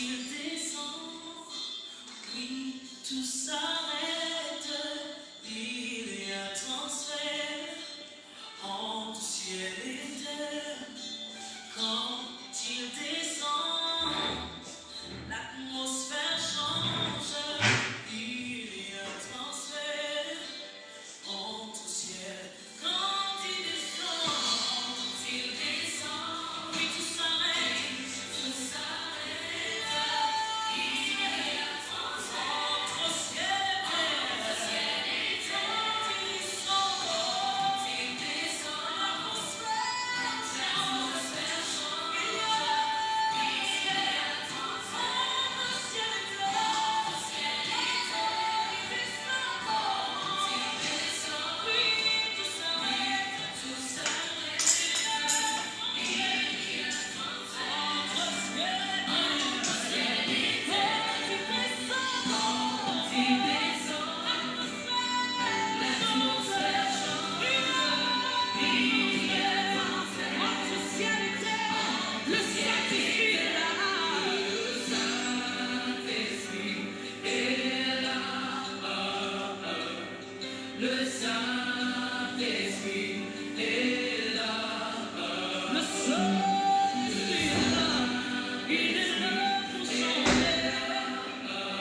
il descend, oui, tout s'arrête, il y a transfert entre ciel et terre. Quand il descend, l'atmosphère change, il y a transfert entre ciel. Quand il descend, oui, tout s'arrête, il y a transfert entre ciel et terre. Quand il descend, l'atmosphère change, il y a transfert entre ciel et terre. Le Saint-Esprit est là. Le Saint-Esprit est là. Il est là pour sauver.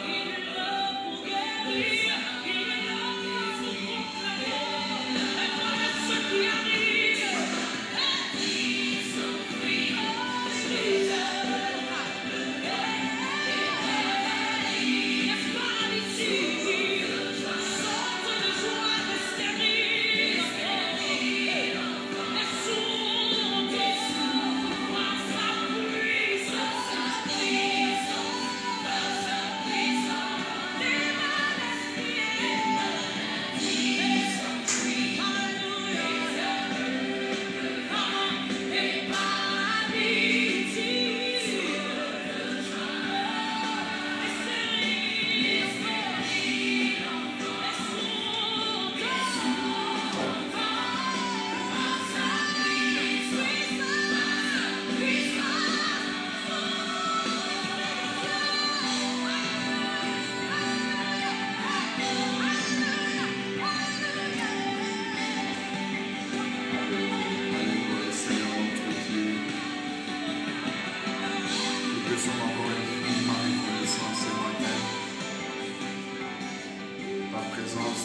Il est là pour guérir. Il est là pour proclamer. Et voilà ce qui arrive. Ils sont pris en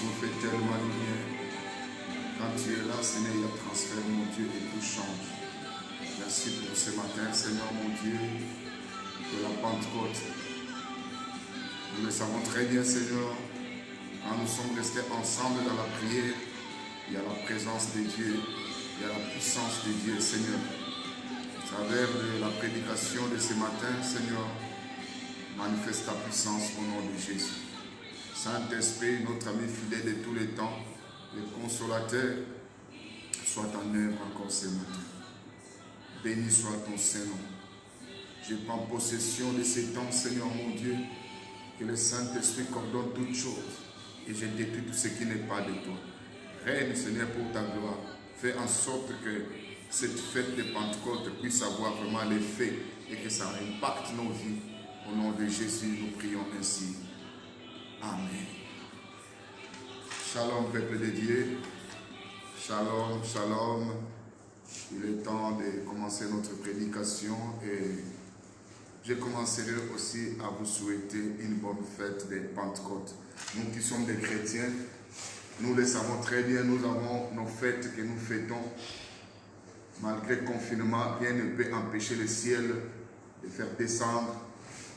nous fait tellement de bien. Quand tu es là, Seigneur, il y a transfert, mon Dieu, et tout change. Merci pour ce matin, Seigneur, mon Dieu, de la Pentecôte. Nous le savons très bien, Seigneur, quand nous sommes restés ensemble dans la prière, il y a la présence de Dieu, il y a la puissance de Dieu, Seigneur. À travers la prédication de ce matin, Seigneur, manifeste ta puissance au nom de Jésus. Saint-Esprit, notre ami fidèle de tous les temps, le consolateur, soit en œuvre encore ce matin. Béni soit ton Saint-Nom. Je prends possession de ces temps, Seigneur mon Dieu, que le Saint-Esprit coordonne toutes choses et je détruis tout ce qui n'est pas de toi. Règne, Seigneur, pour ta gloire. Fais en sorte que cette fête de Pentecôte puisse avoir vraiment l'effet et que ça impacte nos vies. Au nom de Jésus, nous prions ainsi. Amen. Shalom, peuple de Dieu. Shalom, shalom. Il est temps de commencer notre prédication et je commencerai aussi à vous souhaiter une bonne fête de Pentecôte. Nous qui sommes des chrétiens, nous le savons très bien, nous avons nos fêtes que nous fêtons. Malgré le confinement, rien ne peut empêcher le ciel de faire descendre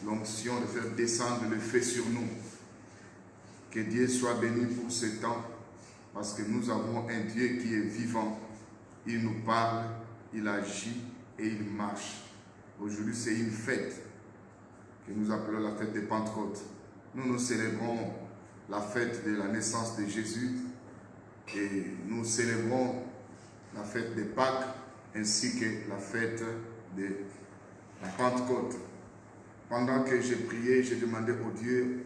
l'onction, de faire descendre le feu sur nous. Que Dieu soit béni pour ce temps, parce que nous avons un Dieu qui est vivant. Il nous parle, il agit et il marche. Aujourd'hui, c'est une fête que nous appelons la fête de Pentecôte. Nous célébrons la fête de la naissance de Jésus et nous célébrons la fête de Pâques ainsi que la fête de la Pentecôte. Pendant que j'ai prié, j'ai demandé au Dieu,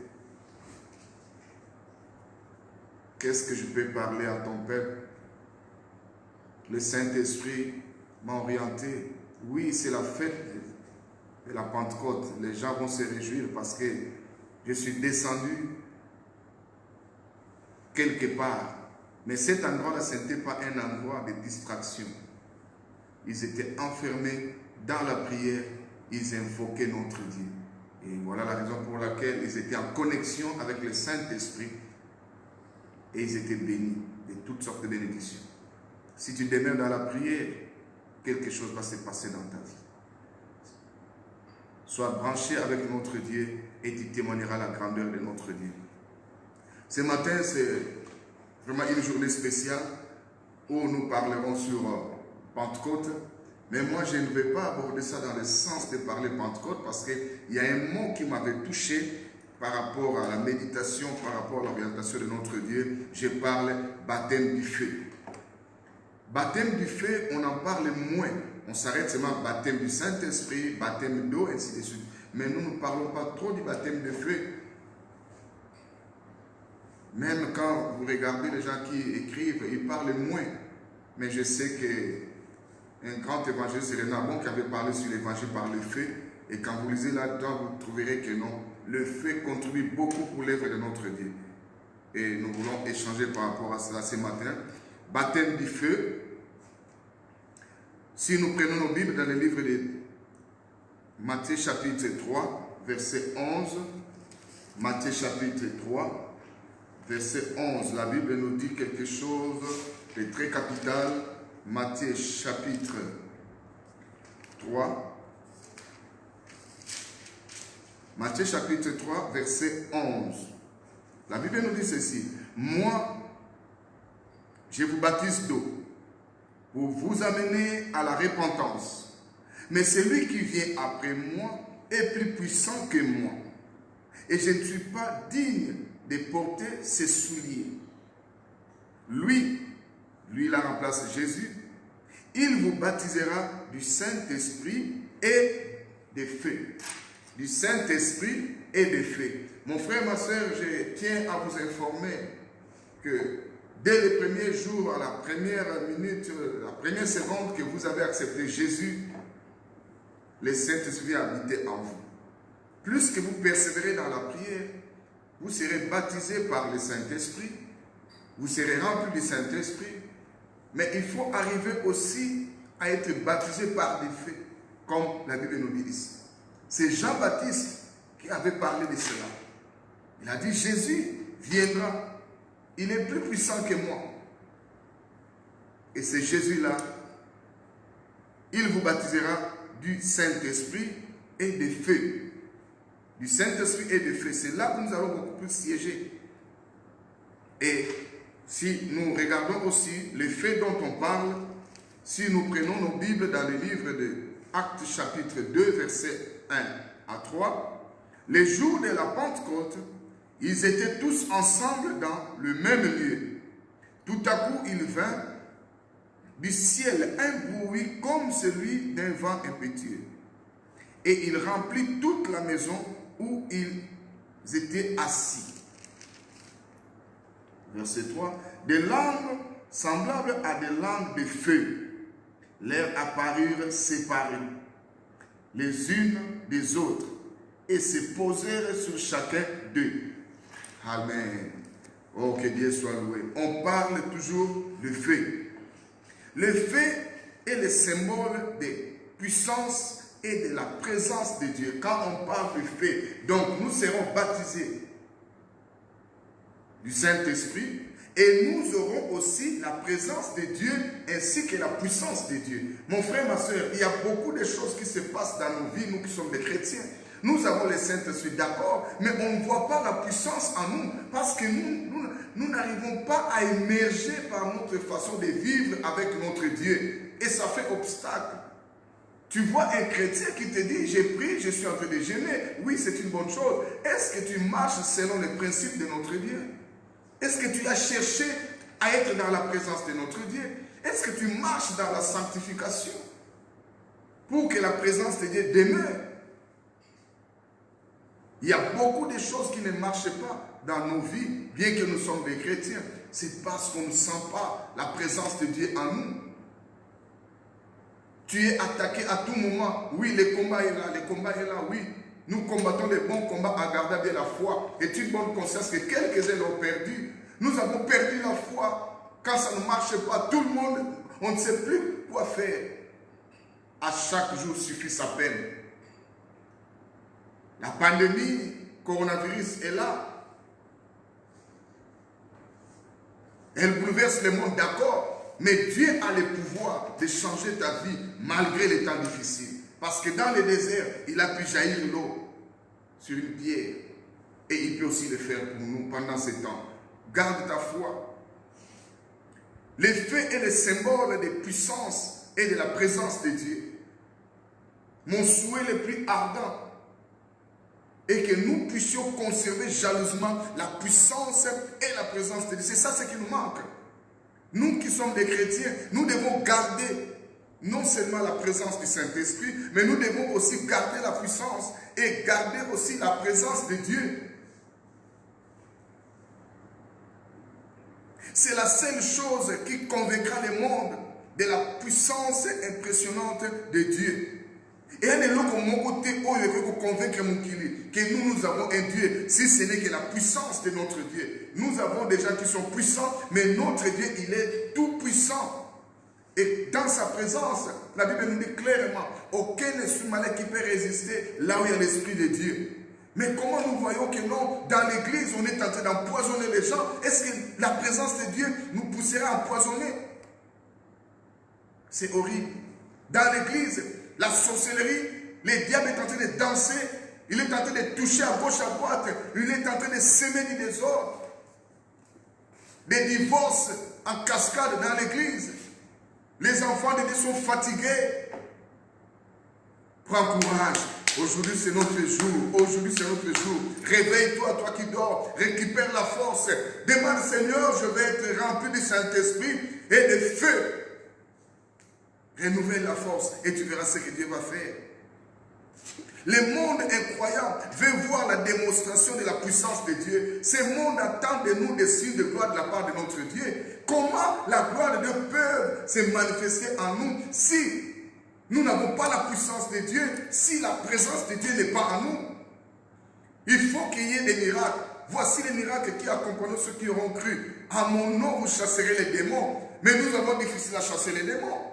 qu'est-ce que je peux parler à ton peuple? Le Saint-Esprit m'a orienté. Oui, c'est la fête de la Pentecôte, les gens vont se réjouir parce que je suis descendu quelque part. Mais cet endroit-là, ce n'était pas un endroit de distraction. Ils étaient enfermés dans la prière, ils invoquaient notre Dieu. Et voilà la raison pour laquelle ils étaient en connexion avec le Saint-Esprit et ils étaient bénis de toutes sortes de bénédictions. Si tu demeures dans la prière, quelque chose va se passer dans ta vie. Sois branché avec notre Dieu et tu témoigneras la grandeur de notre Dieu. Ce matin, c'est vraiment une journée spéciale où nous parlerons sur Pentecôte. Mais moi, je ne vais pas aborder ça dans le sens de parler Pentecôte parce qu'il y a un mot qui m'avait touché par rapport à la méditation, par rapport à l'orientation de notre Dieu. Je parle baptême du feu. Baptême du feu, on en parle moins. On s'arrête seulement baptême du Saint-Esprit, baptême d'eau, ainsi de suite. Mais nous ne parlons pas trop du baptême de feu. Même quand vous regardez les gens qui écrivent, ils parlent moins. Mais je sais qu'un grand évangéliste, c'est Renard Bon, qui avait parlé sur l'évangile par le feu. Et quand vous lisez là-dedans, vous trouverez que non, le feu contribue beaucoup pour l'œuvre de notre Dieu. Et nous voulons échanger par rapport à cela ce matin. Baptême du feu. Si nous prenons nos Bibles dans le livre de Matthieu chapitre 3, verset 11. Matthieu chapitre 3, verset 11. La Bible nous dit quelque chose de très capital. Matthieu chapitre 3. Matthieu chapitre 3, verset 11. La Bible nous dit ceci. Moi, je vous baptise d'eau pour vous amener à la repentance. Mais celui qui vient après moi est plus puissant que moi. Et je ne suis pas digne de porter ses souliers. Lui la remplace Jésus. Il vous baptisera du Saint-Esprit et de feu. Du Saint-Esprit et de feu. Mon frère, ma soeur, je tiens à vous informer que dès le premier jour, à la première minute, la première seconde que vous avez accepté Jésus, le Saint-Esprit a habité en vous. Plus que vous persévérez dans la prière, vous serez baptisé par le Saint-Esprit, vous serez rempli du Saint-Esprit, mais il faut arriver aussi à être baptisé par des faits, comme la Bible nous dit ici. C'est Jean-Baptiste qui avait parlé de cela. Il a dit, Jésus viendra, il est plus puissant que moi. Et c'est Jésus-là, il vous baptisera du Saint-Esprit et de feu. Du Saint-Esprit et de feu. C'est là où nous allons beaucoup plus siéger. Et si nous regardons aussi les faits dont on parle, si nous prenons nos Bibles dans le livre de Actes chapitre 2, versets 1 à 3, les jours de la Pentecôte, ils étaient tous ensemble dans le même lieu. Tout à coup, il vint du ciel un bruit comme celui d'un vent impétueux. Et il remplit toute la maison où ils étaient assis. Verset 3. Des langues semblables à des langues de feu leur apparurent séparées, les unes des autres, et se posèrent sur chacun d'eux. Amen. Oh, que Dieu soit loué. On parle toujours de feu. Le feu est le symbole de puissance et de la présence de Dieu. Quand on parle de feu, donc nous serons baptisés du Saint-Esprit et nous aurons aussi la présence de Dieu ainsi que la puissance de Dieu. Mon frère, ma soeur, il y a beaucoup de choses qui se passent dans nos vies, nous qui sommes des chrétiens. Nous avons le Saint-Esprit, d'accord, mais on ne voit pas la puissance en nous parce que nous n'arrivons pas à émerger par notre façon de vivre avec notre Dieu. Et ça fait obstacle. Tu vois un chrétien qui te dit, j'ai prié, je suis en train de jeûner. Oui, c'est une bonne chose. Est-ce que tu marches selon les principes de notre Dieu? Est-ce que tu as cherché à être dans la présence de notre Dieu? Est-ce que tu marches dans la sanctification pour que la présence de Dieu demeure? Il y a beaucoup de choses qui ne marchent pas dans nos vies, bien que nous sommes des chrétiens. C'est parce qu'on ne sent pas la présence de Dieu en nous. Tu es attaqué à tout moment. Oui, le combat est là, le combat est là, oui. Nous combattons les bons combats en gardant bien la foi. Et une bonne conscience que quelques-uns l'ont perdu. Nous avons perdu la foi. Quand ça ne marche pas, tout le monde, on ne sait plus quoi faire. À chaque jour suffit sa peine. La pandémie, coronavirus est là. Elle bouleverse le monde, d'accord. Mais Dieu a le pouvoir de changer ta vie malgré les temps difficiles. Parce que dans le désert, il a pu jaillir l'eau sur une pierre. Et il peut aussi le faire pour nous pendant ces temps. Garde ta foi. Le feu est le symbole de puissance et de la présence de Dieu. Mon souhait le plus ardent est que nous puissions conserver jalousement la puissance et la présence de Dieu. C'est ça ce qui nous manque. Nous qui sommes des chrétiens, nous devons garder non seulement la présence du Saint-Esprit, mais nous devons aussi garder la puissance et garder aussi la présence de Dieu. C'est la seule chose qui convaincra le monde de la puissance impressionnante de Dieu. Et un éloge comme mon côté, convaincre mon kili, que nous avons un Dieu, si ce n'est que la puissance de notre Dieu. Nous avons des gens qui sont puissants, mais notre Dieu, il est tout puissant. Et dans sa présence, la Bible nous dit clairement, aucun esprit malin qui peut résister là où il y a l'Esprit de Dieu. Mais comment nous voyons que non, dans l'église, on est en train d'empoisonner les gens? Est-ce que la présence de Dieu nous poussera à empoisonner? C'est horrible. Dans l'église, la sorcellerie, le diable est en train de danser, il est en train de toucher à gauche, à droite, il est en train de semer du désordre. Des divorces en cascade dans l'église. Les enfants de Dieu sont fatigués. Prends courage. Aujourd'hui, c'est notre jour. Aujourd'hui, c'est notre jour. Réveille-toi, toi qui dors. Récupère la force. Demande, Seigneur, je vais être rempli du Saint-Esprit et de feu. Renouvelle la force et tu verras ce que Dieu va faire. Le monde incroyant veut voir la démonstration de la puissance de Dieu. Ce monde attend de nous des signes de gloire de la part de notre Dieu. Comment la gloire de Dieu peut se manifester en nous si nous n'avons pas la puissance de Dieu, si la présence de Dieu n'est pas en nous? Il faut qu'il y ait des miracles. Voici les miracles qui accompagnent ceux qui auront cru. À mon nom, vous chasserez les démons. Mais nous avons difficile à chasser les démons.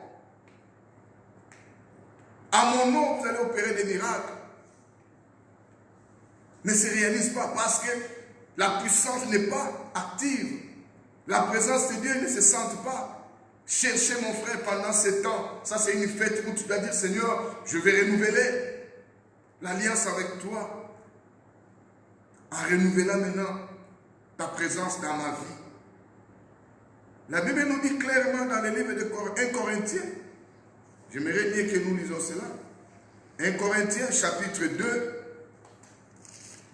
À mon nom, vous allez opérer des miracles. Ne se réalise pas parce que la puissance n'est pas active. La présence de Dieu ne se sent pas. Cherchez mon frère pendant ce temps. Ça, c'est une fête où tu dois dire, Seigneur, je vais renouveler l'alliance avec toi. En renouvelant maintenant ta présence dans ma vie. La Bible nous dit clairement dans le livre de 1 Corinthiens. J'aimerais bien que nous lisons cela. 1 Corinthiens chapitre 2.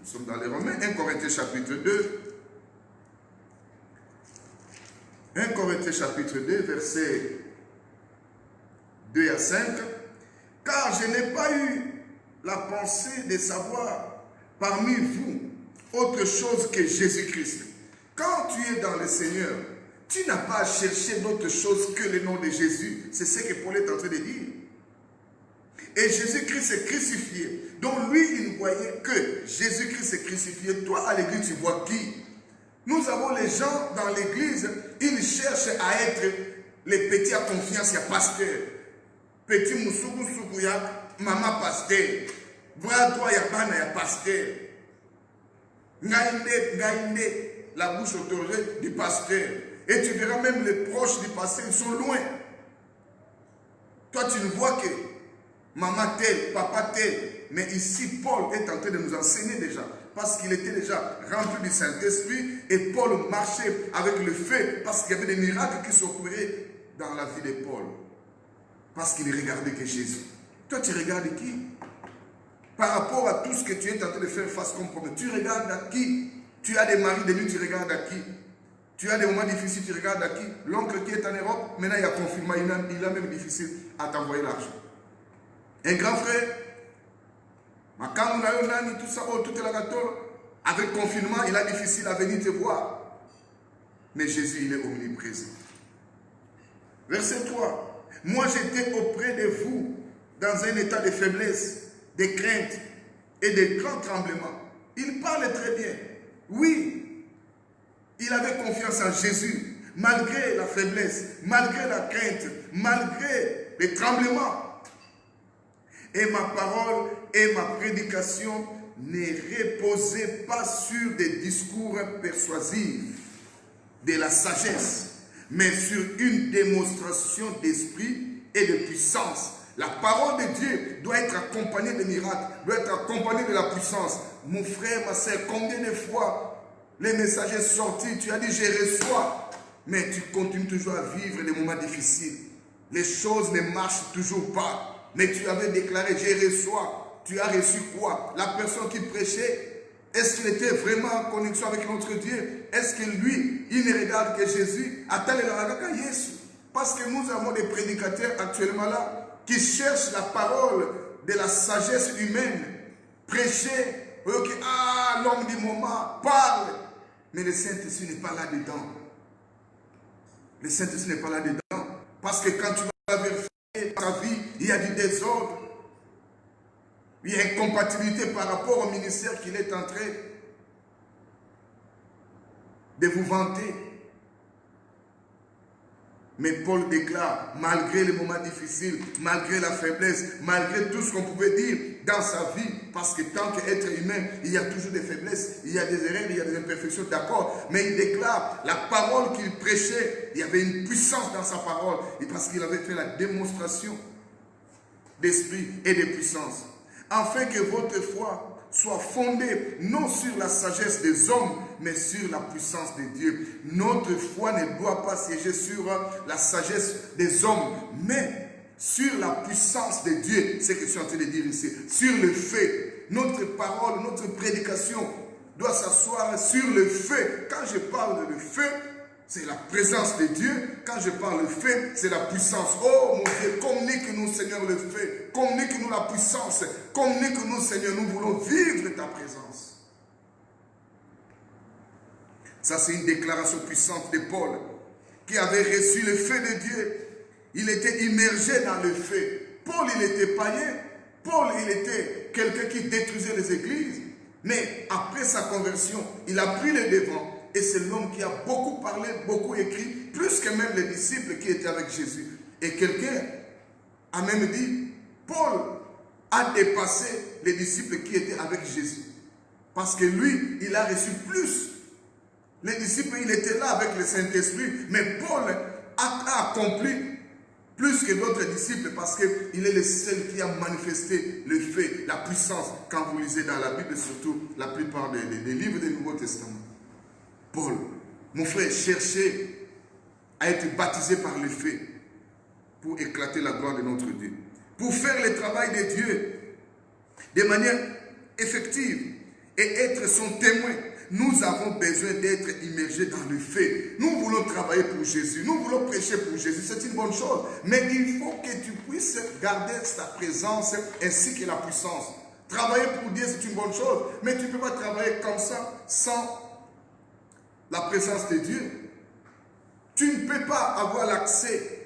Nous sommes dans les Romains. 1 Corinthiens chapitre 2. 1 Corinthiens chapitre 2, versets 2 à 5. Car je n'ai pas eu la pensée de savoir parmi vous autre chose que Jésus-Christ. Quand tu es dans le Seigneur, tu n'as pas à chercher d'autre chose que le nom de Jésus. C'est ce que Paul est en train de dire. Et Jésus-Christ est crucifié. Donc lui, il ne voyait que Jésus-Christ est crucifié. Toi, à l'église, tu vois qui? Nous avons les gens dans l'église, ils cherchent à être les petits à confiance, il y a pasteur. Petit Moussoukou Soukouya, maman pasteur. Bras droit, il y a bana, il y a pasteur. Ngaïne, la bouche autorisée du pasteur. Et tu verras même les proches du pasteur, ils sont loin. Toi, tu ne vois que maman tel, papa tel. Mais ici, Paul est en train de nous enseigner déjà. Parce qu'il était déjà rempli du Saint-Esprit. Et Paul marchait avec le feu. Parce qu'il y avait des miracles qui s'opéraient dans la vie de Paul. Parce qu'il regardait que Jésus. Toi, tu regardes qui? Par rapport à tout ce que tu es en train de faire face comme problème, tu regardes à qui? Tu as des maris de nuit, tu regardes à qui? Tu as des moments difficiles, tu regardes à qui? L'oncle qui est en Europe, maintenant il a confinement, il a même difficile à t'envoyer l'argent. Un grand frère, tout ça, tout est là, avec confinement, il a difficile à venir te voir. Mais Jésus, il est omniprésent. Verset 3. Moi, j'étais auprès de vous dans un état de faiblesse, de crainte et de grands tremblements. Il parle très bien. Oui, il avait confiance en Jésus, malgré la faiblesse, malgré la crainte, malgré les tremblements. Et ma parole et ma prédication ne reposaient pas sur des discours persuasifs de la sagesse, mais sur une démonstration d'esprit et de puissance. La parole de Dieu doit être accompagnée de miracles, doit être accompagnée de la puissance. Mon frère, ma soeur, combien de fois les messagers sortis, tu as dit je reçois, mais tu continues toujours à vivre des moments difficiles. Les choses ne marchent toujours pas. Mais tu avais déclaré, je reçois. Tu as reçu quoi? La personne qui prêchait, est-ce qu'il était vraiment en connexion avec notre Dieu? Est-ce que lui, il ne regarde que Jésus? Parce que nous avons des prédicateurs actuellement là qui cherchent la parole de la sagesse humaine. Prêcher, l'homme du moment parle. Mais le Saint-Esprit n'est pas là-dedans. Le Saint-Esprit n'est pas là-dedans. Parce que quand tu vas vérifier ta vie, il y a du désordre. Il y a incompatibilité par rapport au ministère qu'il est en train de vous vanter. Mais Paul déclare, malgré les moments difficiles, malgré la faiblesse, malgré tout ce qu'on pouvait dire dans sa vie, parce que tant qu'être humain, il y a toujours des faiblesses, il y a des erreurs, il y a des imperfections, d'accord. Mais il déclare, la parole qu'il prêchait, il y avait une puissance dans sa parole, et parce qu'il avait fait la démonstration d'esprit et de puissance. Afin que votre foi soit fondée non sur la sagesse des hommes, mais sur la puissance de Dieu. Notre foi ne doit pas siéger sur la sagesse des hommes, mais sur la puissance de Dieu. C'est ce que je suis en train de dire ici. Sur le fait. Notre parole, notre prédication doit s'asseoir sur le fait. Quand je parle de fait, c'est la présence de Dieu. Quand je parle de fait, c'est la puissance. Oh mon Dieu, communique-nous Seigneur le fait. Communique-nous la puissance. Communique-nous Seigneur, nous voulons vivre ta présence. Ça c'est une déclaration puissante de Paul qui avait reçu le fait de Dieu. Il était immergé dans le fait. Paul il était païen. Paul il était quelqu'un qui détruisait les églises. Mais après sa conversion, il a pris le devant. Et c'est l'homme qui a beaucoup parlé, beaucoup écrit, plus que même les disciples qui étaient avec Jésus. Et quelqu'un a même dit, Paul a dépassé les disciples qui étaient avec Jésus. Parce que lui, il a reçu plus. Les disciples, il était là avec le Saint-Esprit. Mais Paul a accompli plus que d'autres disciples parce qu'il est le seul qui a manifesté le fait, la puissance. Quand vous lisez dans la Bible, surtout la plupart des livres du Nouveau Testament. Paul, mon frère, cherchez à être baptisé par le fait pour éclater la gloire de notre Dieu. Pour faire le travail de Dieu de manière effective et être son témoin, nous avons besoin d'être immergés dans le fait. Nous voulons travailler pour Jésus, nous voulons prêcher pour Jésus, c'est une bonne chose. Mais il faut que tu puisses garder sa présence ainsi que la puissance. Travailler pour Dieu, c'est une bonne chose, mais tu ne peux pas travailler comme ça sans la présence de Dieu. Tu ne peux pas avoir l'accès.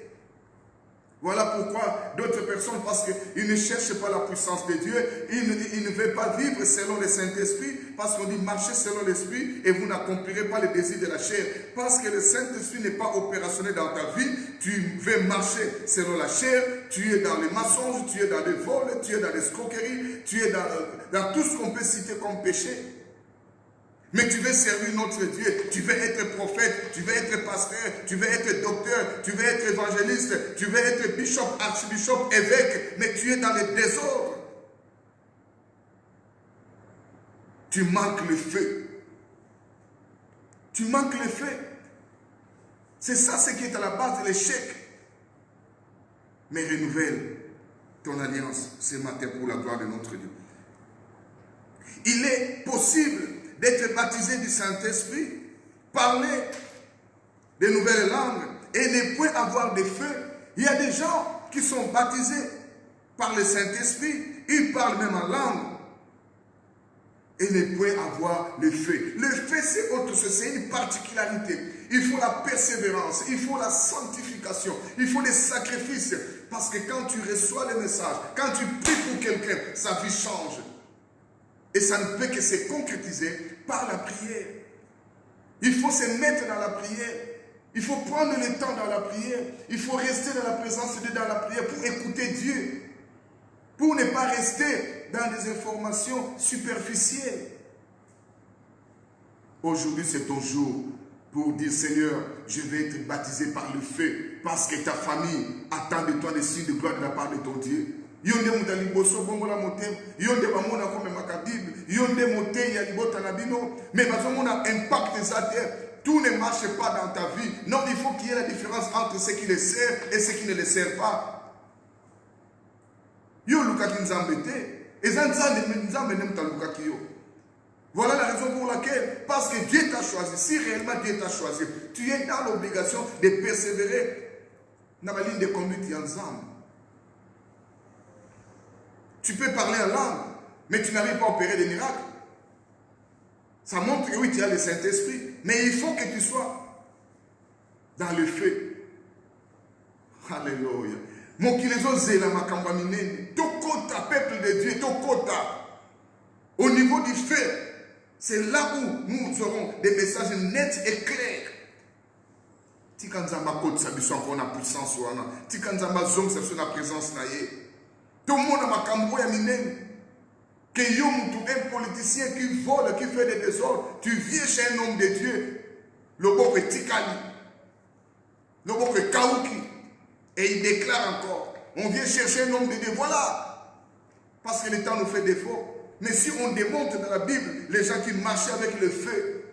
Voilà pourquoi d'autres personnes, parce qu'ils ne cherchent pas la puissance de Dieu, ils ne veulent pas vivre selon le Saint-Esprit, parce qu'on dit marchez selon l'Esprit et vous n'accomplirez pas les désirs de la chair. Parce que le Saint-Esprit n'est pas opérationnel dans ta vie, tu veux marcher selon la chair, tu es dans les mensonges, tu es dans les vols, tu es dans les escroqueries, tu es dans tout ce qu'on peut citer comme péché. Mais tu veux servir notre Dieu, tu veux être prophète, tu veux être pasteur, tu veux être docteur, tu veux être évangéliste, tu veux être bishop, archbishop, évêque, mais tu es dans le désordre. Tu manques le feu. Tu manques le feu. C'est ça ce qui est à la base de l'échec. Mais renouvelle ton alliance ce matin pour la gloire de notre Dieu. Il est possible d'être baptisé du Saint-Esprit, parler de nouvelles langues et ne point avoir de feu. Il y a des gens qui sont baptisés par le Saint-Esprit, ils parlent même en langue. et ne peut avoir le feu. Le feu, c'est autre chose, c'est une particularité. Il faut la persévérance, il faut la sanctification, il faut les sacrifices. Parce que quand tu reçois le message, quand tu pries pour quelqu'un, sa vie change. Et ça ne peut que se concrétiser par la prière. Il faut se mettre dans la prière. Il faut prendre le temps dans la prière. Il faut rester dans la présence de Dieu dans la prière pour écouter Dieu. Pour ne pas rester dans des informations superficielles. Aujourd'hui, c'est ton jour pour dire, Seigneur, je vais être baptisé par le feu parce que ta famille attend de toi des signes de gloire de la part de ton Dieu. Yonde mutali boso bongo la motem, yonde bamona comme makabib, yonde moté ya libota na bino, mais bazomona impact des terre. Tout ne marche pas dans ta vie. Non, il faut qu'il y ait la différence entre ceux qui le servent et ceux qui ne le servent pas. Yo lukaki nzambete, et nzambe nemta lukaki yo. Voilà la raison pour laquelle, parce que Dieu t'a choisi, si réellement Dieu t'a choisi, tu es dans l'obligation de persévérer dans la ligne de conduite ensemble. Tu peux parler en langue, mais tu n'arrives pas à opérer des miracles. Ça montre que oui, tu as le Saint-Esprit, mais il faut que tu sois dans le feu. Alléluia. Mokilezo zela makamba minene. Tokota, peuple de Dieu, tokota. Au niveau du feu, c'est là où nous aurons des messages nets et clairs. Tikanzamba kote sabiso encore na puissance wana. Tikanzamba zong sabiso na présence na ye. Tout le monde a makambo ya minene. Que un politicien qui vole, qui fait des désordres, tu viens chez un homme de Dieu, le beau que Tikali, le beau que Kaouki, et il déclare encore, on vient chercher un homme de Dieu, voilà, parce que le temps nous fait défaut. Mais si on démontre dans la Bible les gens qui marchaient avec le feu,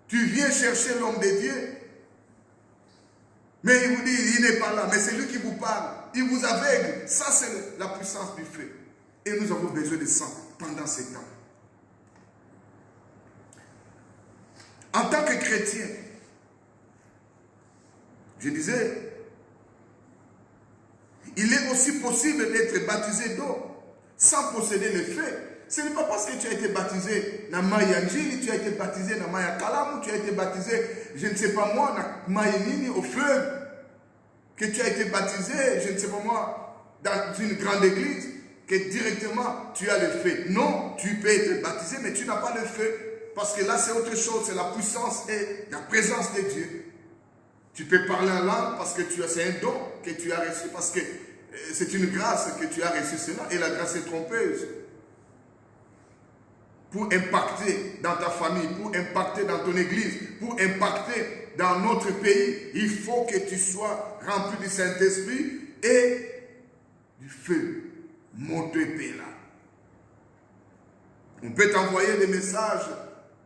tu viens chercher l'homme de Dieu, mais il vous dit, il n'est pas là, mais c'est lui qui vous parle, il vous aveugle, ça c'est la puissance du feu. Et nous avons besoin de sang pendant ces temps. En tant que chrétien, je disais, il est aussi possible d'être baptisé d'eau sans posséder le feu. Ce n'est pas parce que tu as été baptisé dans Maya Njili, tu as été baptisé dans Maya Kalamu, tu as été baptisé, je ne sais pas moi, dans Maya Nini, au fleuve, que tu as été baptisé, je ne sais pas moi, dans une grande église, que directement tu as le feu. Non, tu peux être baptisé, mais tu n'as pas le feu. Parce que là, c'est autre chose, c'est la puissance et la présence de Dieu. Tu peux parler en langue parce que c'est un don que tu as reçu, parce que c'est une grâce que tu as reçu cela, et la grâce est trompeuse. Pour impacter dans ta famille, pour impacter dans ton église, pour impacter dans notre pays, il faut que tu sois rempli du Saint-Esprit et du feu. Là. On peut t'envoyer des messages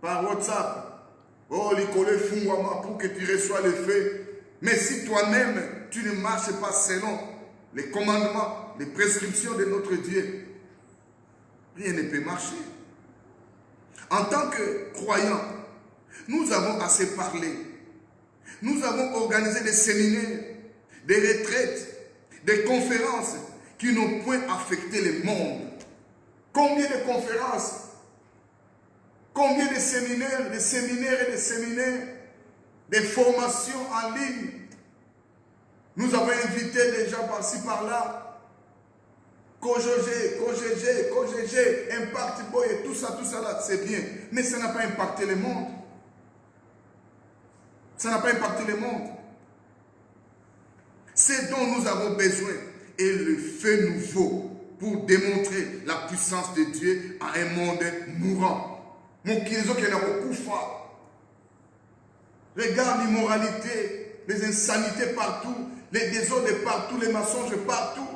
par WhatsApp. Oh, l'icône fungwama pour que tu reçois le feu. Mais si toi-même, tu ne marches pas selon les commandements, les prescriptions de notre Dieu, rien ne peut marcher. En tant que croyants, nous avons assez parlé. Nous avons organisé des séminaires, des retraites, des conférences qui n'ont point affecté le monde. Combien de conférences, combien de séminaires, des formations en ligne. Nous avons invité des gens par-ci, par-là. KOGG, Impact Boy, tout ça là, c'est bien. Mais ça n'a pas impacté le monde. Ça n'a pas impacté le monde. C'est dont nous avons besoin. Et le feu nous faut pour démontrer la puissance de Dieu à un monde mourant. Mon kilizo qui est beaucoup fort. Regarde l'immoralité, les insanités partout, les désordres partout, les mensonges partout.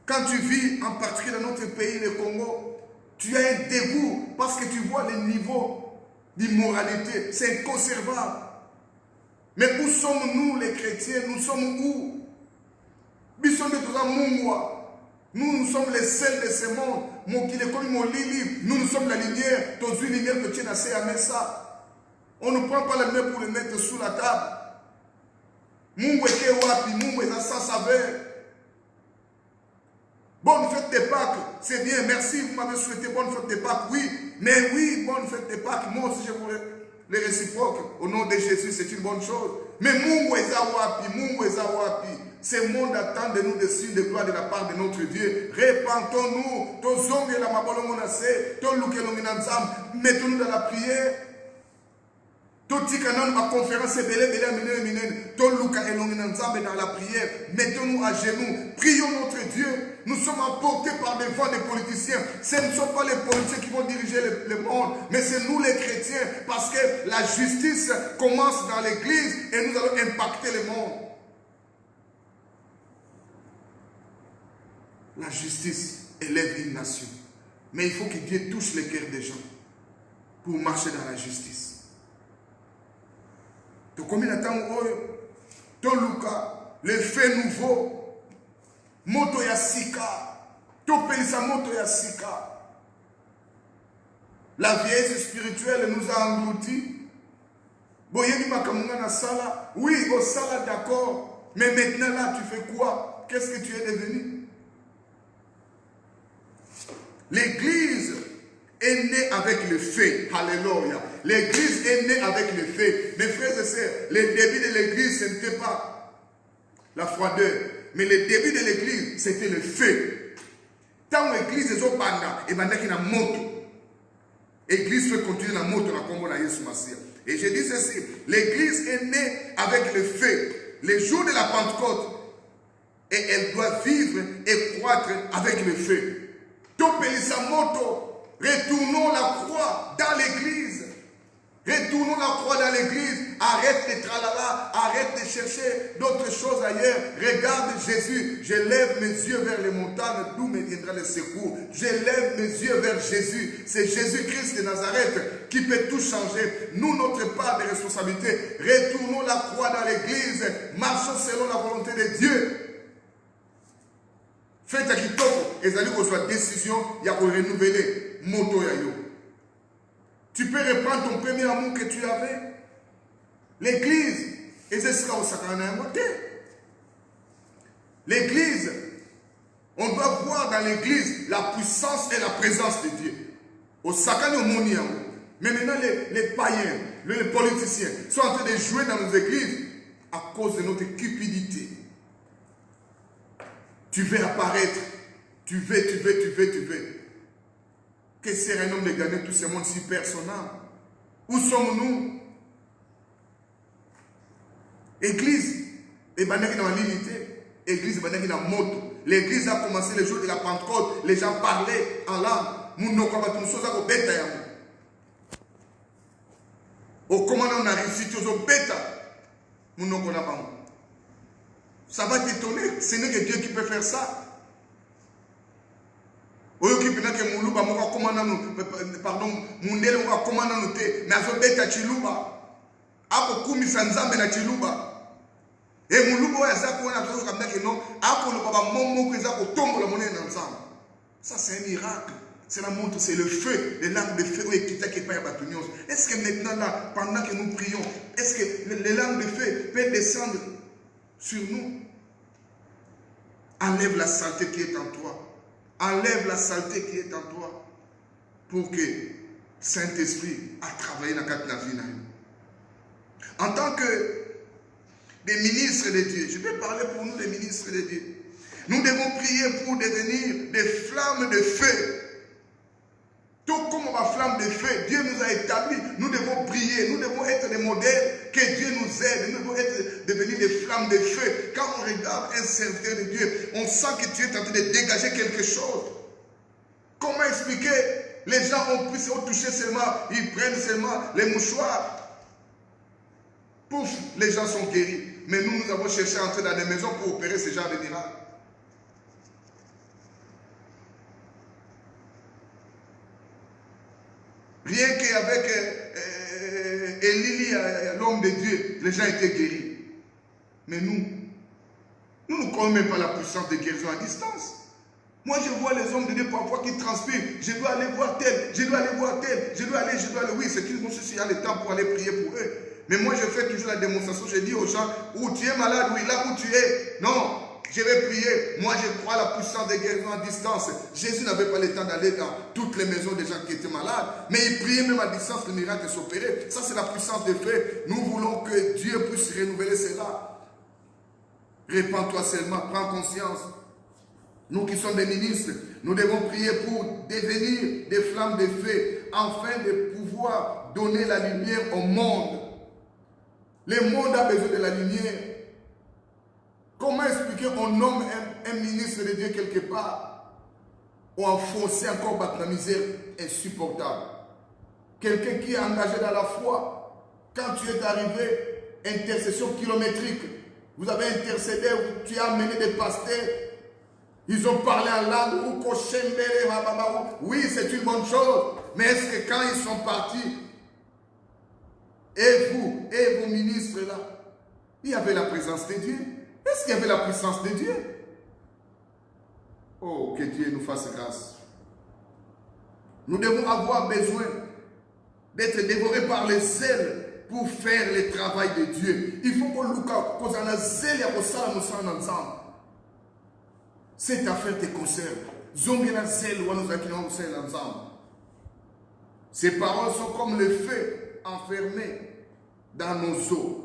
Quand tu vis en particulier dans notre pays, le Congo, tu as un dégoût parce que tu vois le niveau d'immoralité. C'est inconcevable. Mais où sommes-nous les chrétiens? Nous sommes où? Nous sommes les seuls de ce monde. Nous sommes la lumière. Dans une lumière que tu as assez à mettre ça. On ne prend pas la lumière pour le mettre sous la table. Mungu eke wapi, Mungu est sans saveur. Bonne fête de Pâques, c'est bien, merci, vous m'avez souhaité bonne fête de Pâques, oui, mais oui, bonne fête de Pâques, moi aussi je voulais les réciproques, au nom de Jésus, c'est une bonne chose. Mais Mungu Ezawapi, ce monde attend de nous des signes de gloire de la part de notre Dieu. Répentons-nous, mettons-nous dans la prière. Ma conférence est dans la prière. Mettons-nous à genoux. Prions notre Dieu. Nous sommes emportés par des vents des politiciens. Ce ne sont pas les politiciens qui vont diriger le monde, mais c'est nous les chrétiens. Parce que la justice commence dans l'église et nous allons impacter le monde. La justice élève une nation. Mais il faut que Dieu touche les cœurs des gens pour marcher dans la justice. De combien de temps, ton Luca, les faits nouveaux, moto ya sika, ton pelisa moto ya sika. La vieillesse spirituelle nous a engloutis. Oui, au sala d'accord, mais maintenant là, tu fais quoi? Qu'est-ce que tu es devenu? L'église est née avec le fait. Alléluia. L'église est née avec le fait. Mes frères et sœurs, le début de l'église, ce n'était pas la froideur. Mais le début de l'église, c'était le fait. Tant l'église est au banda, et banda qui n'a moto. L'église peut continuer la moto, la combo na Yesu Massia. Et je dis ceci, l'église est née avec le fait. Les jours de la Pentecôte, et elle doit vivre et croître avec le fait. Topelisa moto. Retournons la croix dans l'église. Retournons la croix dans l'église. Arrête de tralala. Arrête de chercher d'autres choses ailleurs. Regarde Jésus. Je lève mes yeux vers les montagnes. D'où me viendra le secours. Je lève mes yeux vers Jésus. C'est Jésus-Christ de Nazareth qui peut tout changer. Nous, notre part de responsabilité. Retournons la croix dans l'église. Marchons selon la volonté de Dieu. Faites à kitoko. Et ça dit qu'on soit décision. Il y a qu'on renouveler. Moto yayo. Tu peux reprendre ton premier amour que tu avais. L'église. Et c'est ce qu'on s'accorde. L'église. On doit voir dans l'église la puissance et la présence de Dieu. Au sakane au moni. Mais maintenant les païens, les politiciens sont en train de jouer dans nos églises à cause de notre cupidité. Tu veux apparaître. Tu veux. Que serait un homme de gagner tout ce monde si personnel? Où sommes-nous? Église, et dans l'unité. Église, dans la moto. L'église a commencé le jour de la Pentecôte. Les gens parlaient en langue. Au commandant, on a réussi aux bêta. Ça va t'étonner. Ce n'est que Dieu qui peut faire ça. Pardon, mundele wa komanda note na zobeta chiluba ako kumisa nzambe na chiluba e mulubo ya zako na zo kamna ke non ako lo baba momo ko za ko tombola monene na nzambe. Ça c'est un miracle. C'est la montre, c'est le feu, les larmes de feu qui t'a pas batunios. Est-ce que maintenant là, pendant que nous prions, est-ce que les larmes de feu peuvent descendre sur nous? Enlève la saleté qui est en toi. Enlève la saleté qui est en toi pour que Saint-Esprit a travaillé dans la vie. En tant que des ministres de Dieu, je vais parler pour nous des ministres de Dieu. Nous devons prier pour devenir des flammes de feu. Tout comme la flamme de feu, Dieu nous a établis. Nous devons prier, nous devons être des modèles, que Dieu nous aide. Nous devons devenir des flammes de feu. Quand on regarde un serviteur de Dieu, on sent que Dieu est en train de dégager quelque chose. Comment expliquer? Les gens ont touché seulement, ils prennent seulement les mouchoirs. Pouf, les gens sont guéris. Mais nous avons cherché à entrer dans des maisons pour opérer ce genre de miracles. Rien qu'avec Élie, l'homme de Dieu, les gens étaient guéris. Mais nous ne connaissons même pas la puissance de guérison à distance. Moi, je vois les hommes de Dieu parfois qui transpirent. Je dois aller voir tel, je dois aller voir tel, je dois aller. Oui, c'est une bonne chose, il y a le temps pour aller prier pour eux. Mais moi, je fais toujours la démonstration. Je dis aux gens, où tu es malade, oui, là où tu es. Non, Je vais prier. Moi, je crois à la puissance des guérisons à distance. Jésus n'avait pas le temps d'aller dans toutes les maisons des gens qui étaient malades. Mais il priait même à distance, le miracle s'opérait. Ça, c'est la puissance des faits. Nous voulons que Dieu puisse renouveler cela. Répands-toi seulement, prends conscience. Nous qui sommes des ministres, nous devons prier pour devenir des flammes de feu, afin de pouvoir donner la lumière au monde. Le monde a besoin de la lumière. Comment expliquer on nomme un ministre de Dieu quelque part, ou enfoncer encore dans la misère insupportable? Quelqu'un qui est engagé dans la foi, quand tu es arrivé, intercession kilométrique, vous avez intercédé, tu as amené des pasteurs, ils ont parlé en langue, oui, c'est une bonne chose, mais est-ce que quand ils sont partis, et vous, et vos ministres là, il y avait la présence de Dieu? Est-ce qu'il y avait la puissance de Dieu? Oh, que Dieu nous fasse grâce. Nous devons avoir besoin d'être dévorés par les zèles pour faire le travail de Dieu. Il faut que nous ayons zèle et nous ensemble. Cette affaire te concerne. Ces paroles sont comme le feu enfermé dans nos os.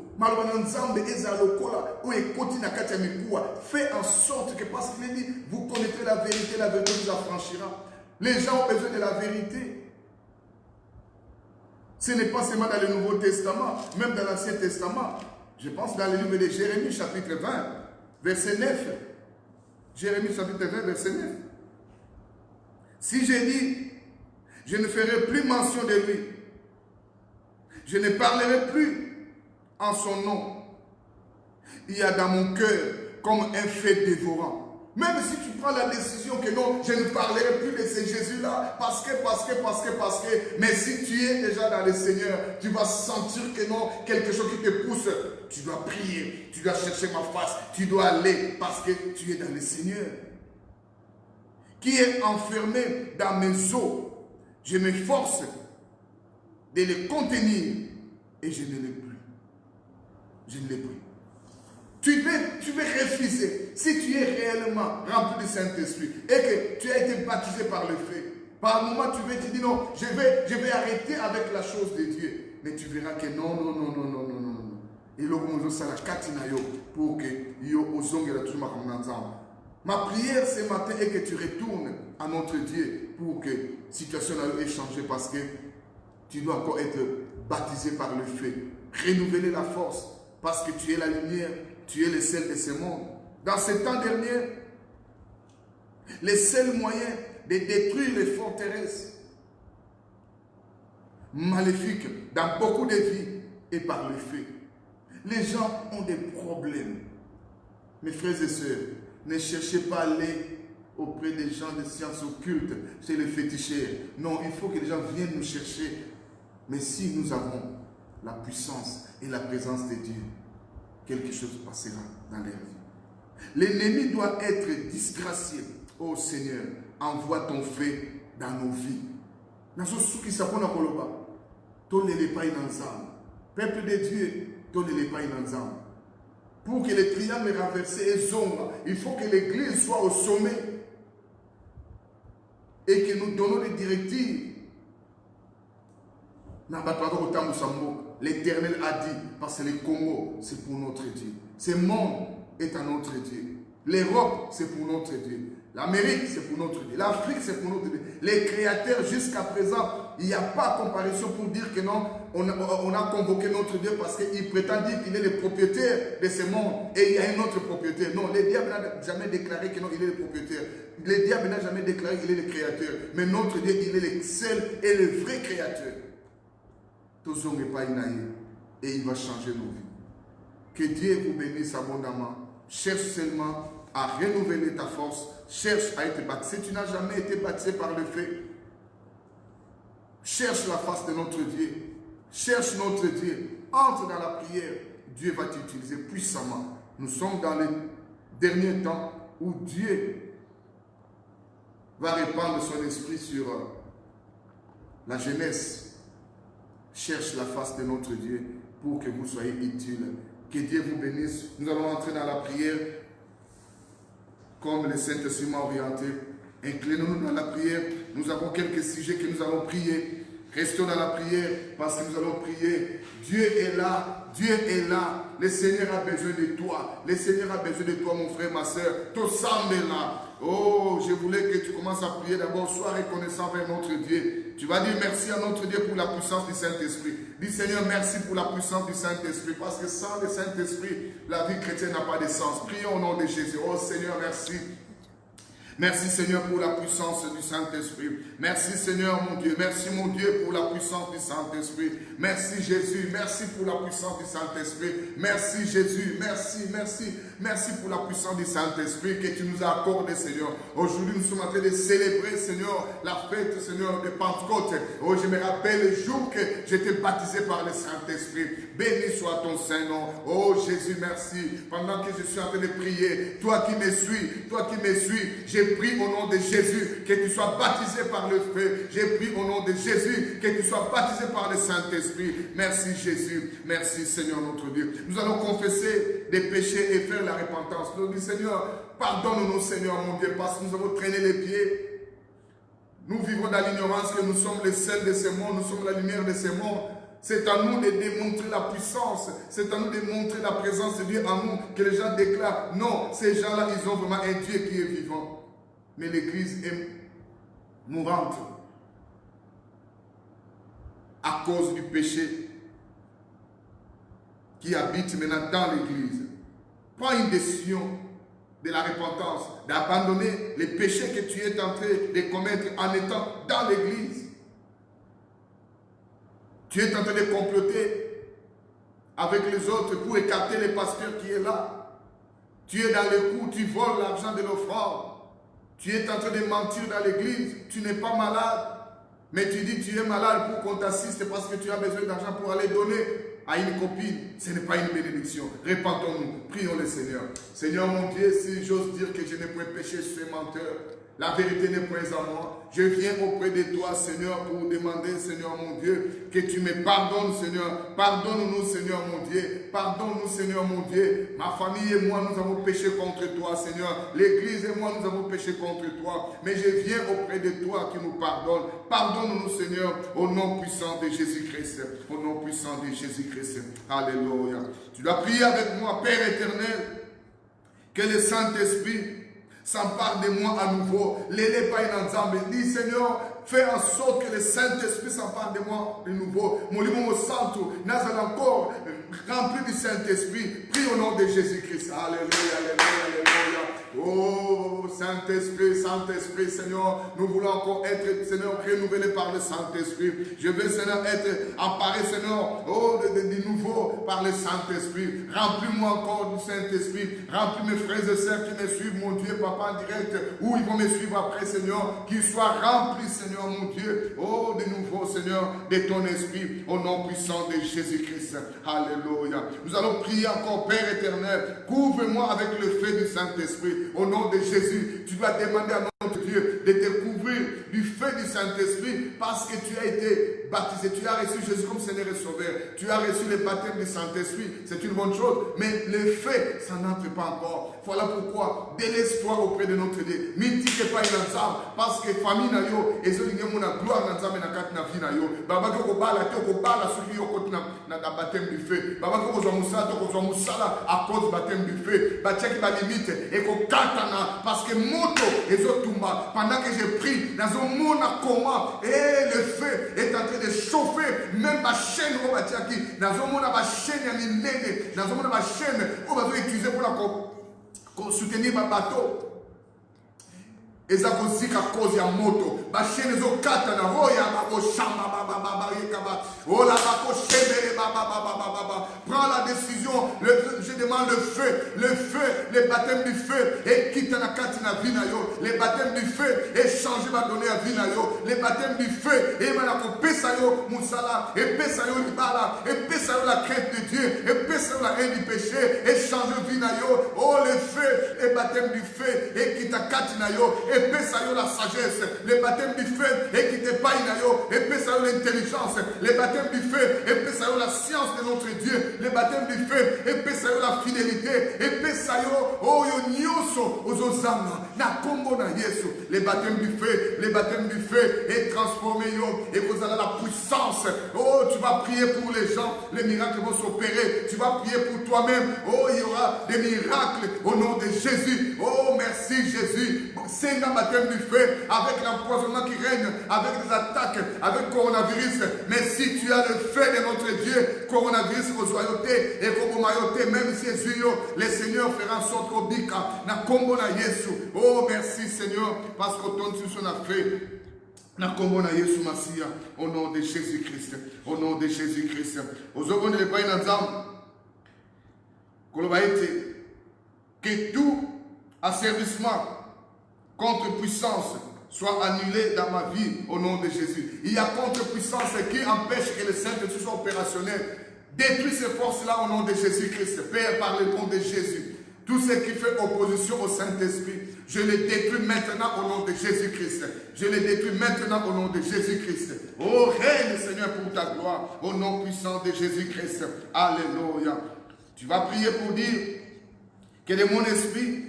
Fais en sorte que, parce qu'il dit, vous connaîtrez la vérité vous affranchira. Les gens ont besoin de la vérité. Ce n'est pas seulement dans le Nouveau Testament, même dans l'Ancien Testament. Je pense dans le livre de Jérémie, chapitre 20, verset 9. Jérémie, chapitre 20, verset 9. Si j'ai dit, je ne ferai plus mention de lui, je ne parlerai plus en son nom. Il y a dans mon cœur comme un feu dévorant. Même si tu prends la décision que non, je ne parlerai plus de ce Jésus-là, parce que, mais si tu es déjà dans le Seigneur, tu vas sentir que non, quelque chose qui te pousse, tu dois prier, tu dois chercher ma face, tu dois aller, parce que tu es dans le Seigneur. Qui est enfermé dans mes os, je m'efforce de les contenir et je ne l'ai plus. Je ne l'ai plus. Tu veux refuser. Si tu es réellement rempli du Saint-Esprit et que tu as été baptisé par le feu, par un moment tu veux te dire non, je vais arrêter avec la chose de Dieu. Mais tu verras que non. Et là, pour que ma prière ce matin est que tu retournes à notre Dieu pour que la situation ait changé, parce que tu dois encore être baptisé par le feu. Renouveler la force, parce que tu es la lumière, tu es le sel de ce monde. Dans ces temps derniers, le seul moyen de détruire les forteresses maléfiques dans beaucoup de vies est par le feu. Les gens ont des problèmes. Mes frères et sœurs, ne cherchez pas à aller auprès des gens de sciences occultes, chez les féticheurs. Non, il faut que les gens viennent nous chercher. Mais si nous avons la puissance et la présence de Dieu, quelque chose passera dans leur vie. L'ennemi doit être disgracié. Oh Seigneur, envoie ton feu dans nos vies. Peuple de Dieu, pour que les triangles renversés et zombres, il faut que l'église soit au sommet et que nous donnons des directives. L'Éternel a dit, parce que le Congo, c'est pour notre Dieu. Ce monde est à notre Dieu. L'Europe, c'est pour notre Dieu. L'Amérique, c'est pour notre Dieu. L'Afrique, c'est pour notre Dieu. Les créateurs, jusqu'à présent, il n'y a pas de comparaison pour dire que non, on a convoqué notre Dieu parce qu'il prétend dire qu'il est le propriétaire de ce monde et il y a un autre propriétaire. Non, le diable n'a jamais déclaré que non, il est le propriétaire. Le diable n'a jamais déclaré qu'il est le créateur. Mais notre Dieu, il est le seul et le vrai créateur. Et il va changer nos vies. Que Dieu vous bénisse abondamment. Cherche seulement à renouveler ta force. Cherche à être baptisé. Si tu n'as jamais été baptisé par le feu, cherche la face de notre Dieu. Cherche notre Dieu. Entre dans la prière. Dieu va t'utiliser puissamment. Nous sommes dans les derniers temps où Dieu va répandre son esprit sur la jeunesse. Cherche la face de notre Dieu pour que vous soyez utiles. Que Dieu vous bénisse. Nous allons entrer dans la prière. comme le Saint-Esprit m'a orienté. Inclinons-nous dans la prière. Nous avons quelques sujets que nous allons prier. Restons dans la prière parce que nous allons prier. Dieu est là. Dieu est là. Le Seigneur a besoin de toi. Le Seigneur a besoin de toi, mon frère, ma soeur. Ton sang est là. Oh, je voulais que tu commences à prier d'abord. Sois reconnaissant vers notre Dieu. Tu vas dire merci à notre Dieu pour la puissance du Saint-Esprit. Dis Seigneur, merci pour la puissance du Saint-Esprit. Parce que sans le Saint-Esprit, la vie chrétienne n'a pas de sens. Prions au nom de Jésus. Oh Seigneur, merci. Merci Seigneur pour la puissance du Saint-Esprit. Merci Seigneur mon Dieu. Merci mon Dieu pour la puissance du Saint-Esprit. Merci Jésus. Merci pour la puissance du Saint-Esprit. Merci Jésus. Merci, merci. Merci pour la puissance du Saint-Esprit que tu nous as accordé Seigneur. Aujourd'hui nous sommes en train de célébrer Seigneur la fête Seigneur de Pentecôte. Oh je me rappelle le jour que j'étais baptisé par le Saint-Esprit. Béni soit ton Saint-Nom. Oh Jésus merci. Pendant que je suis en train de prier, toi qui me suis, j'ai pris au nom de Jésus que tu sois baptisé par le feu. J'ai pris au nom de Jésus que tu sois baptisé par le Saint-Esprit. Merci Jésus. Merci Seigneur notre Dieu. Nous allons confesser des péchés et faire la repentance. Nous disons Seigneur, pardonne-nous Seigneur mon Dieu parce que nous avons traîné les pieds. Nous vivons dans l'ignorance que nous sommes les sels de ce monde, nous sommes la lumière de ce monde. C'est à nous de démontrer la puissance, c'est à nous de montrer la présence de Dieu en nous, que les gens déclarent, non, ces gens-là, ils ont vraiment un Dieu qui est vivant. Mais l'Église est mourante à cause du péché qui habite maintenant dans l'Église. Prends une décision de la repentance, d'abandonner les péchés que tu es en train de commettre en étant dans l'Église. Tu es en train de comploter avec les autres pour écarter les pasteurs qui est là. Tu es dans le coup, tu voles l'argent de l'offrande. Tu es en train de mentir dans l'église. Tu n'es pas malade. Mais tu dis tu es malade pour qu'on t'assiste parce que tu as besoin d'argent pour aller donner à une copine. Ce n'est pas une bénédiction. Répentons-nous. Prions le Seigneur. Seigneur mon Dieu, si j'ose dire que je n'ai point péché sur ce menteur, la vérité n'est point à moi. Je viens auprès de toi, Seigneur, pour demander, Seigneur mon Dieu, que tu me pardonnes, Seigneur. Pardonne-nous, Seigneur mon Dieu. Pardonne-nous, Seigneur mon Dieu. Ma famille et moi, nous avons péché contre toi, Seigneur. L'Église et moi, nous avons péché contre toi. Mais je viens auprès de toi qui nous pardonne. Pardonne-nous, Seigneur, au nom puissant de Jésus-Christ. Au nom puissant de Jésus-Christ. Alléluia. Tu dois prier avec moi, Père éternel, que le Saint-Esprit s'empare de moi à nouveau. L'élève pas une ensemble. Dis Seigneur, fais en sorte que le Saint-Esprit s'empare de moi de nouveau. Mon libre santo, n'azal encore rempli du Saint-Esprit. Prie au nom de Jésus-Christ. Alléluia, alléluia, alléluia. Oh, Saint-Esprit, Saint-Esprit, Seigneur, nous voulons encore être, Seigneur, renouvelés par le Saint-Esprit. Je veux, Seigneur, être emparé, Seigneur, oh, de nouveau par le Saint-Esprit. Remplis-moi encore du Saint-Esprit. Remplis mes frères et sœurs qui me suivent, mon Dieu, Papa, en direct, ou ils vont me suivre après, Seigneur, qu'ils soient remplis, Seigneur, mon Dieu, oh, de nouveau, Seigneur, de ton Esprit, au nom puissant de Jésus-Christ. Alléluia. Nous allons prier encore, Père éternel, couvre-moi avec le feu du Saint-Esprit. Au nom de Jésus, tu dois demander à notre Dieu de te couvrir du feu du Saint-Esprit parce que tu as été baptisé. Tu as reçu Jésus comme Seigneur et Sauveur. Tu as reçu le baptême du Saint-Esprit. C'est une bonne chose. Mais le feu, ça n'entre pas encore. Voilà pourquoi, délaisse-toi auprès de notre Dieu. Mythique pas une ensemble. Parce que famille na yo, et ce qui mon gloire ensemble na kat na vie na yo. Baba ko bala te ko bala sur yo ko na baptême du feu. Baba ko zo musala to ko zo musala à cause du baptême du feu. Ba check ba limite et ko katana parce que moto ezotumba pendant que je prie dans un monde comment et le feu est en train de chauffer même ma chaîne au batiaki dans un monde ma chaîne ya minene dans un monde ma chaîne on va utiliser pour la soutenir ma bateau. Eza kozika cause ya moto bashene zokata na roya babo shamba baba baba yekaba ola bako shebele baba baba baba prends la décision je demande le feu le baptême du feu et quitte na kati na vie na yo le baptême du feu et changer va donner à vie na yo le baptême du feu et mana ko pesa yo musala et pesa yo libala et pesa yo la crainte de Dieu et pesa yo la haine du péché et changer vie na yo oh le feu le baptême du feu et quitte kati na yo épais à la sagesse, le baptême du feu, et qui te paye épais à l'intelligence, le baptême du feu, épais à la science de notre Dieu, le baptême du feu, épais à la fidélité, épais à oh yo nyoso, aux ozama, na kombo na Yesu, le baptême du feu est transformé yo, et vous avez la puissance. Oh, tu vas prier pour les gens, les miracles vont s'opérer. Tu vas prier pour toi-même. Oh, il y aura des miracles au nom de Jésus. Oh, merci Jésus. C'est un baptême du feu avec l'empoisonnement qui règne, avec des attaques, avec le coronavirus. Mais si tu as le feu de notre Dieu, coronavirus, vos joyautés et vos maillotés, même si le Seigneur fera en sorte qu'au bika, na kombo na Yesu. Oh, merci Seigneur, parce que ton Dieu a fait. Au nom de Jésus-Christ. Au nom de Jésus-Christ. Que tout asservissement contre puissance soit annulé dans ma vie au nom de Jésus. Il y a contre-puissance qui empêche que le Saint-Esprit soit opérationnel. Détruis ces forces-là au nom de Jésus-Christ. Père, par le nom de Jésus. Tout ce qui fait opposition au Saint-Esprit, je le détruis maintenant au nom de Jésus-Christ. Je le détruis maintenant au nom de Jésus-Christ. Oh, règne Seigneur pour ta gloire, au nom puissant de Jésus-Christ. Alléluia. Tu vas prier pour dire que de mon esprit,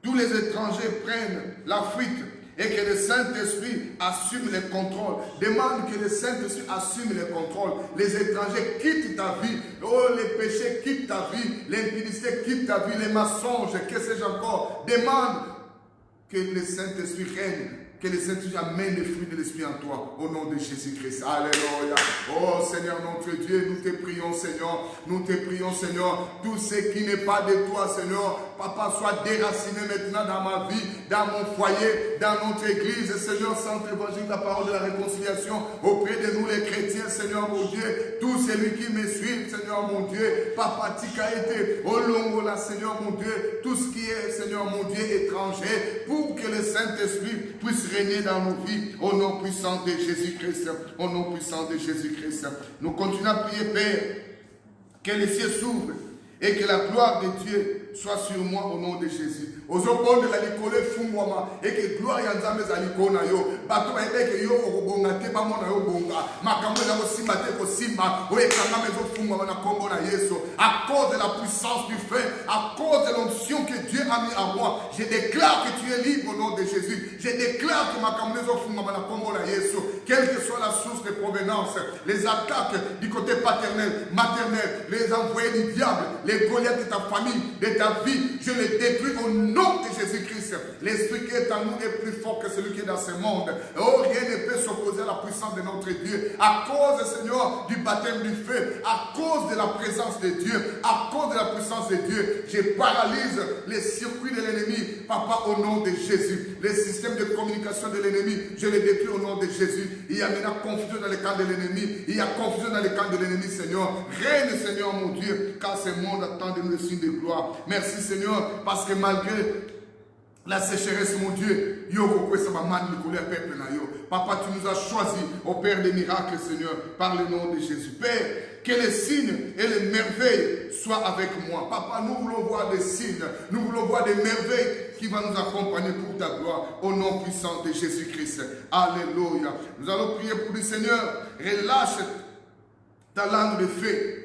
tous les étrangers prennent la fuite et que le Saint-Esprit assume le contrôle. Demande que le Saint-Esprit assume le contrôle. Les étrangers quittent ta vie. Oh, les péchés quittent ta vie. L'impudicité quitte ta vie. Les mensonges, que sais-je encore. Demande que le Saint-Esprit règne. Que le Saint-Esprit amène les fruits de l'Esprit en toi. Au nom de Jésus-Christ. Alléluia. Oh Seigneur notre Dieu, nous te prions Seigneur. Nous te prions Seigneur. Tout ce qui n'est pas de toi Seigneur. Papa, soit déraciné maintenant dans ma vie, dans mon foyer, dans notre église. Seigneur, Saint Évangile, la parole de la réconciliation auprès de nous les chrétiens, Seigneur mon Dieu. Tout celui qui me suit, Seigneur mon Dieu. Papa, tika été, au longo là, Seigneur mon Dieu. Tout ce qui est, Seigneur mon Dieu, étranger, pour que le Saint-Esprit puisse régner dans nos vies, au nom puissant de Jésus-Christ. Au nom puissant de Jésus-Christ. Nous continuons à prier, Père, que les cieux s'ouvrent et que la gloire de Dieu soit sur moi au nom de Jésus. Aux opposés de la licole fungwama et que gloire yanzambe za likona yo. Bato ba ebe yo okobonga te ba mona yo bonga. Makambo na kosimba te kosimba. O ekanga mezo fungwama na kombo na Yesu. À cause de la puissance du feu, à cause de l'onction que Dieu a mis à moi, je déclare que tu es libre au nom de Jésus. Je déclare que makambo mezo fungwama na kombo na Yesu. Quelle que soit la source de provenance, les attaques du côté paternel, maternel, les envoyés du diable, les Goliaths de ta famille, de ta vie, je les détruis au nom de Jésus-Christ. L'esprit qui est en nous est plus fort que celui qui est dans ce monde. Oh, rien ne peut s'opposer à la puissance de notre Dieu. À cause, Seigneur, du baptême du feu, à cause de la présence de Dieu, à cause de la puissance de Dieu, je paralyse les circuits de l'ennemi, Papa, au nom de Jésus. Les systèmes de communication de l'ennemi, je les détruis au nom de Jésus. Il y a maintenant confusion dans le camp de l'ennemi. Il y a confusion dans le camp de l'ennemi, Seigneur. Règne, Seigneur, mon Dieu, car ce monde attend de nous le signe de gloire. Merci, Seigneur, parce que malgré la sécheresse, mon Dieu, Papa, tu nous as choisis au Père des miracles, Seigneur, par le nom de Jésus. Père, que les signes et les merveilles soient avec moi. Papa, nous voulons voir des signes, nous voulons voir des merveilles qui vont nous accompagner pour ta gloire, au nom puissant de Jésus-Christ. Alléluia. Nous allons prier pour le Seigneur. Relâche ta langue de feu,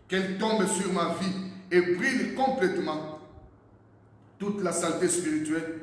qu'elle tombe sur ma vie et brille complètement toute la saleté spirituelle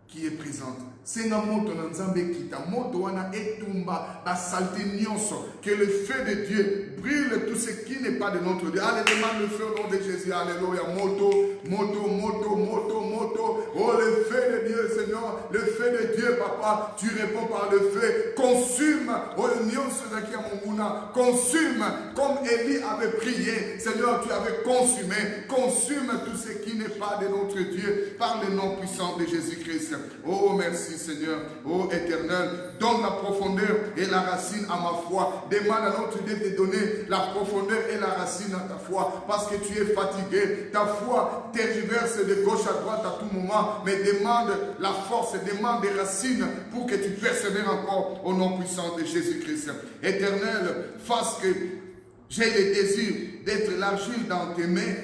qui est présente. Senga moto na nzambe kita moto wana etumba la saleté nyonso, que le feu de Dieu brûle tout ce qui n'est pas de notre Dieu. Allez, demande le feu au nom de Jésus. Alléluia. Moto, moto, moto, moto, moto. Oh, le feu de Dieu, Seigneur, le feu de Dieu, Papa, tu réponds par le feu. Consume, oh, nyonso zaki ya munguna, consume comme Élie avait prié. Seigneur, tu avais consumé. Consume tout ce qui n'est pas de notre Dieu par le nom puissant de Jésus-Christ. Oh, merci Seigneur. Oh, Éternel, donne la profondeur et la racine à ma foi. Demande à notre Dieu de donner la profondeur et la racine à ta foi, parce que tu es fatigué. Ta foi tergiverse de gauche à droite à tout moment, mais demande la force, demande des racines pour que tu persévères encore au nom puissant de Jésus-Christ. Éternel, fasse que j'ai le désir d'être l'argile dans tes mains,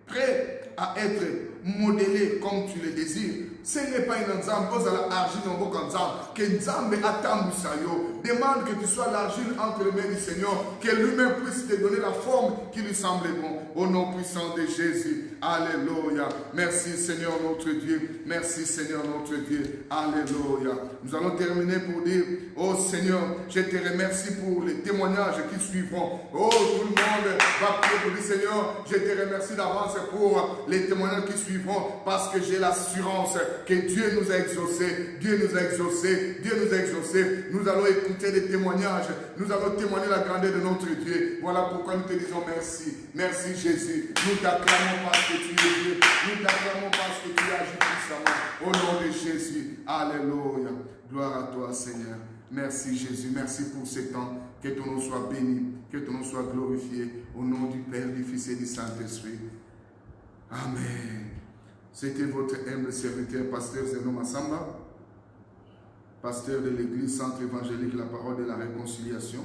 prêt à être modélé comme tu le désires, ce n'est pas une ensemble, vous allez argile dans vos ensemble, que Nzambe attend Moussayo. Demande que tu sois l'argile entre les mains du Seigneur, que lui-même puisse te donner la forme qui lui semble bon. Au nom puissant de Jésus. Alléluia. Merci Seigneur notre Dieu. Merci Seigneur notre Dieu. Alléluia. Nous allons terminer pour dire, oh Seigneur, je te remercie pour les témoignages qui suivront. Oh, tout le monde va prier pour dire, Seigneur, je te remercie d'avance pour les témoignages qui suivront, parce que j'ai l'assurance que Dieu nous a exaucés. Dieu nous a exaucés. Dieu nous a exaucés. Nous allons écouter des témoignages. Nous allons témoigner la grandeur de notre Dieu. Voilà pourquoi nous te disons merci. Merci Jésus. Nous t'acclamons parce que tu es Dieu. Nous t'acclamons parce que tu agis puissamment. Au nom de Jésus. Alléluia. Gloire à toi Seigneur. Merci Jésus. Merci pour ce temps. Que ton nom soit béni. Que ton nom soit glorifié. Au nom du Père, du Fils et du Saint-Esprit. Amen. C'était votre humble serviteur, pasteur Zeno Massamba, pasteur de l'église Centre évangélique La Parole de la Réconciliation.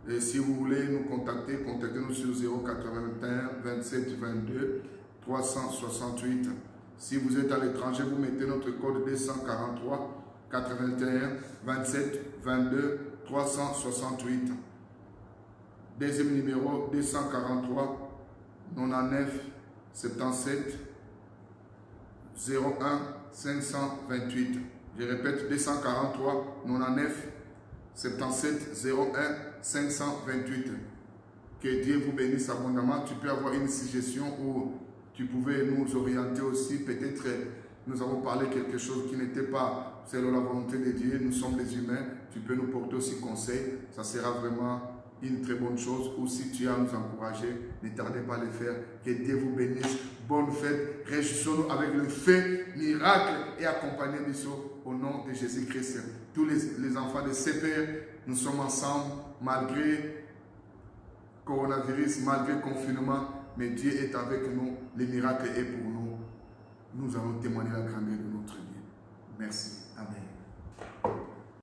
Et si vous voulez nous contacter, contactez-nous sur 081 27 22 368. Si vous êtes à l'étranger, vous mettez notre code 243 81 27 22 368. Deuxième numéro 243 99 77 01 528. Je répète, 243 99 77 01 528. Que Dieu vous bénisse abondamment. Tu peux avoir une suggestion ou tu pouvais nous orienter aussi. Peut-être nous avons parlé quelque chose qui n'était pas selon la volonté de Dieu. Nous sommes des humains. Tu peux nous porter aussi conseil. Ça sera vraiment une très bonne chose. Ou si tu as à nous encourager, ne tardez pas à le faire. Que Dieu vous bénisse. Bonne fête. Réjouissons-nous avec le fait, miracle et accompagnez nous au nom de Jésus-Christ. Tous les enfants de CPR, nous sommes ensemble malgré coronavirus, malgré confinement. Mais Dieu est avec nous. Le miracle est pour nous. Nous allons témoigner la grandeur de notre Dieu. Merci. Amen.